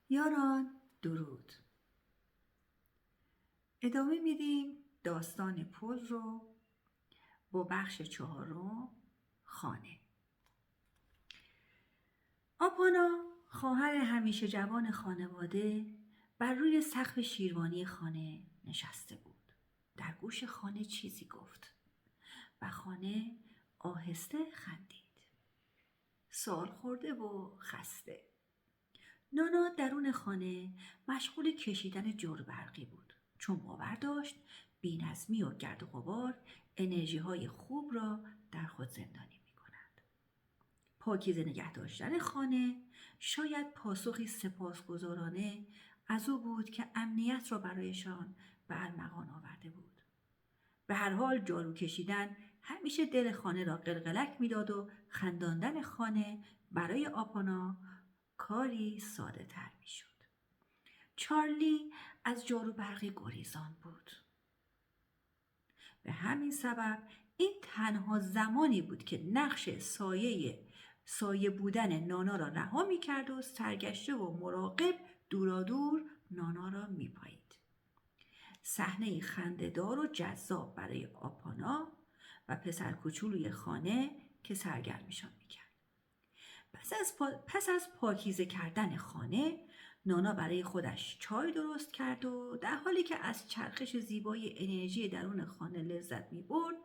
یاران درود. ادامه میدیم داستان پل رو با بخش 4 خانه. آپانا خواهر همیشه جوان خانواده بر روی سقف شیروانی خانه نشسته بود. در گوش خانه چیزی گفت و خانه آهسته خندید. سال خورده و خسته. نانا درون خانه مشغول کشیدن جور برقی بود، چون باور داشت بی‌نظمی و گرد و غبار انرژی‌های خوب را در خود زندانی می‌کند. پاکیزه نگه داشتن خانه شاید پاسخی سپاسگزارانه از او بود که امنیت را برایشان به ارمغان آورده بود. به هر حال جارو کشیدن همیشه دل خانه را قلقلک می‌داد و خنداندن خانه برای آپانا کاری ساده تر می شد. چارلی از جارو برقی گریزان بود. به همین سبب این تنها زمانی بود که نقش سایه بودن نانا را رها می کرد و سرگشته و مراقب دورادور نانا را می پایید. صحنه خنده‌دار و جذاب برای آپانا و پسر کوچولوی خانه که سرگرمشان می کرد. پس از پاکیزه کردن خانه، نانا برای خودش چای درست کرد و در حالی که از چرخش زیبای انرژی درون خانه لذت می برد،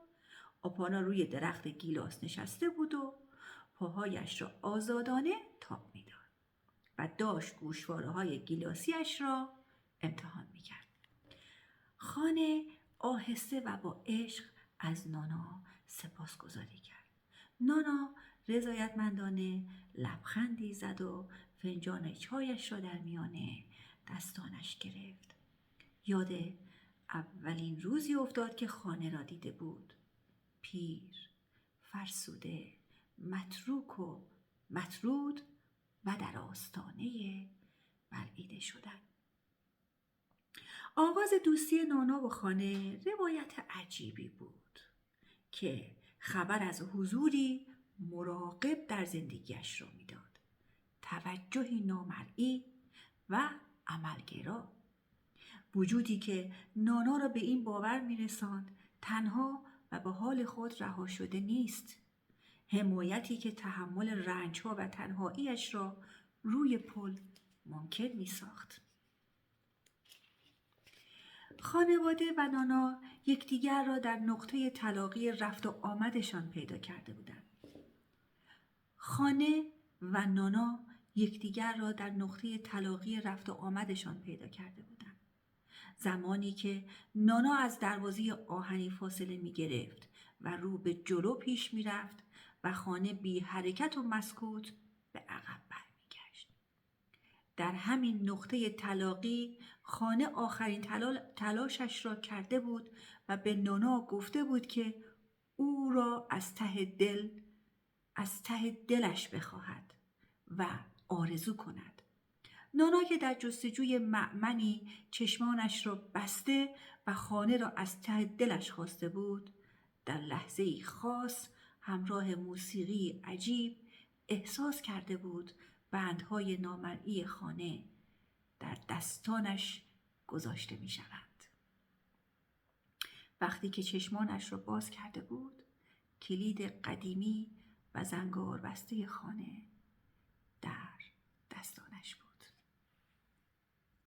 آپانا روی درخت گیلاس نشسته بود و پاهایش را آزادانه تاب می داد و داشت گوشواره های گیلاسیش را امتحان می کرد. خانه آهسته و با عشق از نانا سپاسگزاری کرد. نانا رضایتمندانه لبخندی زد و فنجان چایش را در میان دستانش گرفت. یاد اولین روزی افتاد که خانه را دیده بود. پیر، فرسوده، متروک و مطرود و در آستانه بلعیده شدن. آغاز دوستی نانا و خانه روایت عجیبی بود که خبر از حضوری مراقب در زندگیش را میداد. توجهی نامرئی و عملگرا. وجودی که نانا را به این باور میرساند تنها و به حال خود رها شده نیست. حمایتی که تحمل رنجها و تنهاییش را روی پل ممکن میساخت. خانواده و نانا یکدیگر را در نقطه تلاقی رفت و آمدشان پیدا کرده بودند. خانه و نانا یکدیگر را در نقطه تلاقی رفت و آمدشان پیدا کرده بودند. زمانی که نانا از دروازه آهنی فاصله می گرفت و رو به جلو پیش می رفت و خانه بی حرکت و مسکوت به عقب برمیگشت. در همین نقطه تلاقی خانه آخرین تلاشش را کرده بود و به نانا گفته بود که او را از ته دلش بخواهد و آرزو کند. نانا که در جستجوی مأمنی چشمانش را بسته و خانه را از ته دلش خواسته بود، در لحظه‌ای خاص همراه موسیقی عجیب احساس کرده بود بندهای نامرئی خانه در دستانش گذاشته می شود. وقتی که چشمانش را باز کرده بود، کلید قدیمی و زنگار بسته خانه